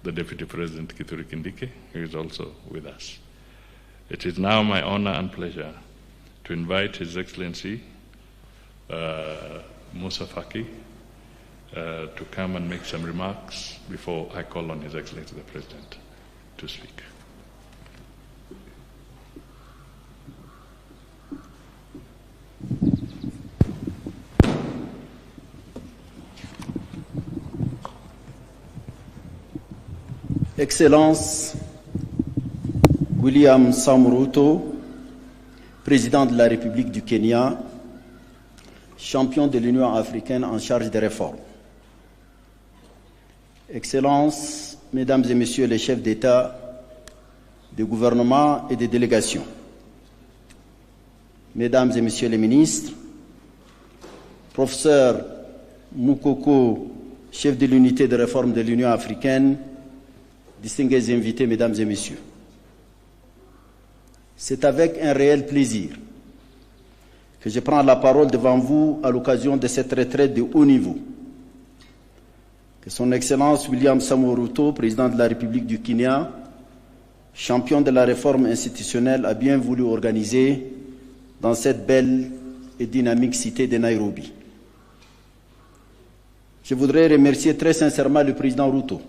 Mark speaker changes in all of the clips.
Speaker 1: the Deputy President Kithure Kindiki, who is also with us. It is now my honor and pleasure to invite His Excellency Moussa Faki to come and make some remarks before I call on His Excellency the President to speak.
Speaker 2: Excellence William Samoei, Président de la République du Kenya, champion de l'Union africaine en charge des réformes. Excellences, Mesdames et Messieurs les chefs d'État, de gouvernement et de délégation, Mesdames et Messieurs les ministres, Professeur Moukoko, chef de l'unité de réforme de l'Union africaine, distingués invités, Mesdames et Messieurs. C'est avec un réel plaisir que je prends la parole devant vous à l'occasion de cette retraite de haut niveau que Son Excellence William Samoei, Président de la République du Kenya, champion de la réforme institutionnelle, a bien voulu organiser dans cette belle et dynamique cité de Nairobi. Je voudrais remercier très sincèrement le Président Ruto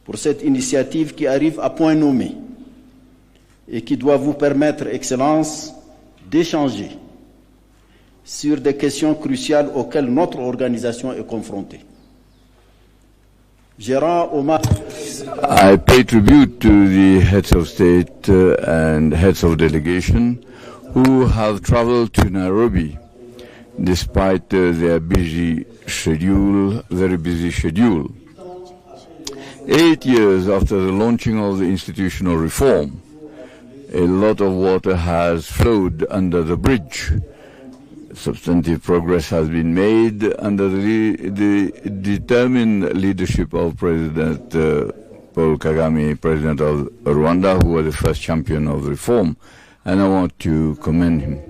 Speaker 2: pour cette initiative qui arrive à point nommé et qui doit vous permettre, Excellence, d'échanger sur des questions cruciales auxquelles notre organisation est confrontée. Je rends hommage.
Speaker 3: I pay tribute to the heads of state and heads of delegation who have traveled to Nairobi despite their busy schedule, very busy schedule. 8 years after the launching of the institutional reform, a lot of water has flowed under the bridge. Substantive progress has been made under the determined leadership of President Paul Kagame, President of Rwanda, who was the first champion of reform, and I want to commend him.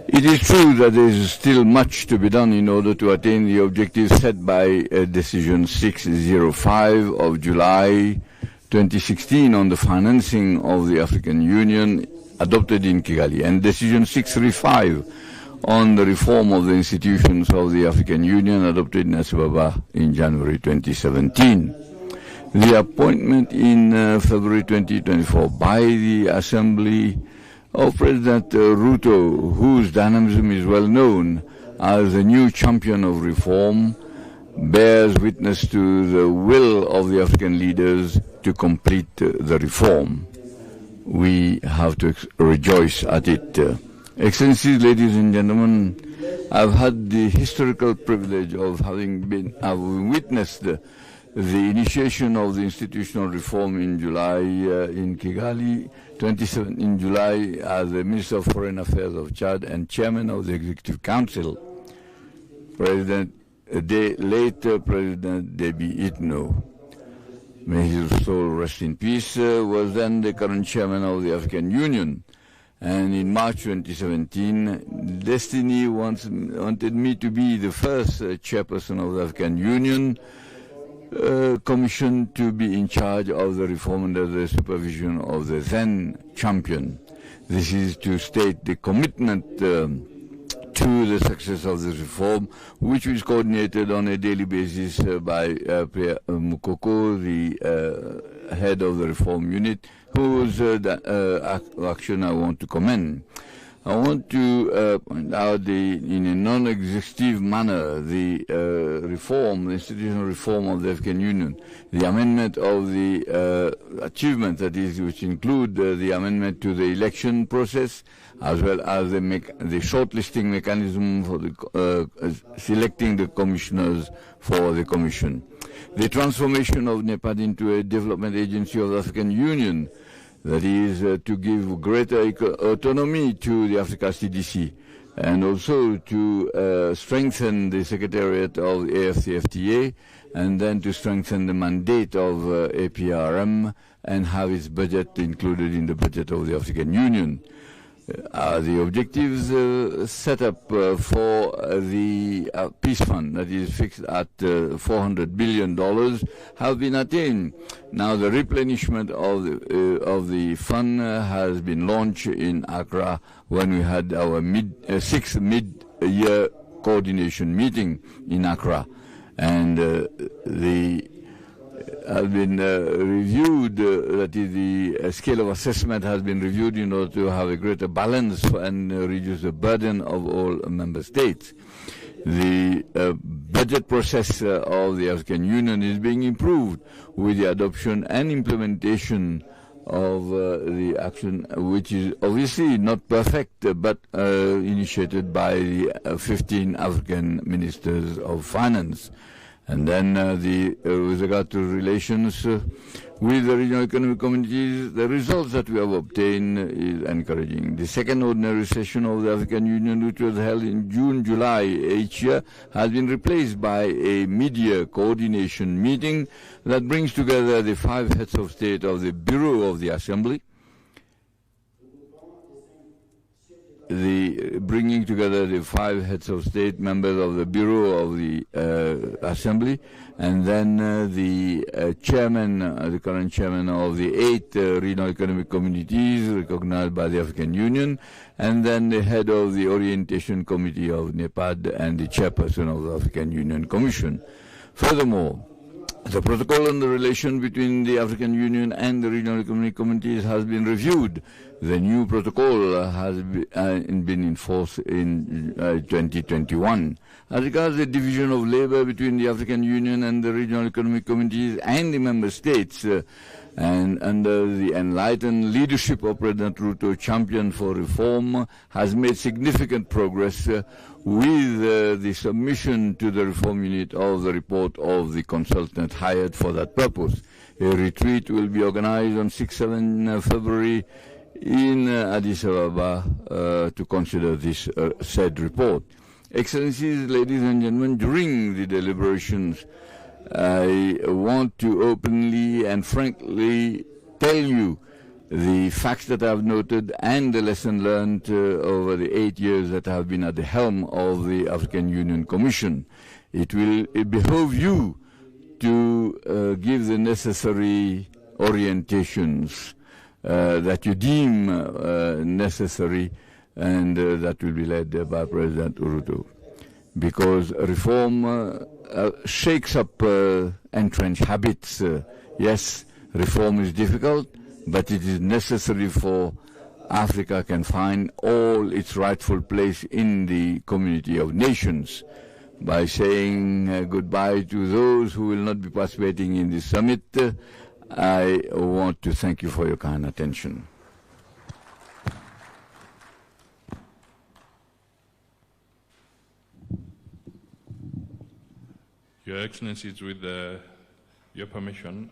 Speaker 3: It is true that there is still much to be done in order to attain the objectives set by Decision 605 of July 2016 on the financing of the African Union adopted in Kigali, and Decision 635 on the reform of the institutions of the African Union adopted in Addis Ababa in January 2017. The appointment in February 2024 by the Assembly of President Ruto, whose dynamism is well known as the new champion of reform, bears witness to the will of the African leaders to complete the reform. We have to rejoice at it. Excellencies, ladies and gentlemen, I've had the historical privilege of having witnessed the initiation of the institutional reform in July in Kigali, 27 in July, as the Minister of Foreign Affairs of Chad and Chairman of the Executive Council. Late President Déby Itno, may his soul rest in peace, was then the current Chairman of the African Union. And in March 2017, destiny wanted me to be the first chairperson of the African Union, commissioned to be in charge of the reform under the supervision of the then champion. This is to state the commitment to the success of this reform, which is coordinated on a daily basis by Pierre Moukoko, the head of the reform unit, whose action I want to commend. I want to point out in a non-exhaustive manner the reform, the institutional reform of the African Union, the amendment of the achievements, that is, which include the amendment to the election process, as well as the shortlisting mechanism for the selecting the commissioners for the commission. The transformation of NEPAD into a development agency of the African Union, that is, to give greater autonomy to the Africa CDC, and also to strengthen the secretariat of the AFCFTA, and then to strengthen the mandate of APRM and have its budget included in the budget of the African Union. The objectives set up for the peace fund, that is fixed at $400 billion, have been attained. Now the replenishment of the fund has been launched in Accra when we had our sixth mid-year coordination meeting in Accra, and the has been reviewed, that is the scale of assessment has been reviewed in order to have a greater balance and reduce the burden of all member states. The budget process of the African Union is being improved with the adoption and implementation of the action, which is obviously not perfect, but initiated by the 15 African ministers of finance. And then with regard to relations with the regional economic communities, the results that we have obtained is encouraging. The second ordinary session of the African Union, which was held in June-July each year, has been replaced by a mid-year coordination meeting that brings together the 5 heads of state of the Bureau of the Assembly, bringing together the 5 heads of state members of the Bureau of the Assembly, and then the chairman, the current chairman of the 8 regional economic communities recognized by the African Union, and then the head of the Orientation Committee of NEPAD and the chairperson of the African Union Commission. Furthermore, the protocol on the relation between the African Union and the regional economic communities has been reviewed. The new protocol has been in force in 2021. As regards the division of labor between the African Union and the regional economic communities and the member states, and under the enlightened leadership of President Ruto, Champion for Reform has made significant progress with the submission to the Reform Unit of the report of the consultant hired for that purpose. A retreat will be organized on 6-7 February in Addis Ababa to consider this said report. Excellencies, ladies and gentlemen, during the deliberations, I want to openly and frankly tell you the facts that I have noted and the lesson learned over the 8 years that I have been at the helm of the African Union Commission. It will behove you to give the necessary orientations that you deem necessary, and that will be led by President Ruto. Because reform shakes up entrenched habits. Yes, reform is difficult, but it is necessary for Africa can find all its rightful place in the community of nations. By saying goodbye to those who will not be participating in this summit, I want to thank you for your kind attention.
Speaker 1: Your Excellencies, with your permission,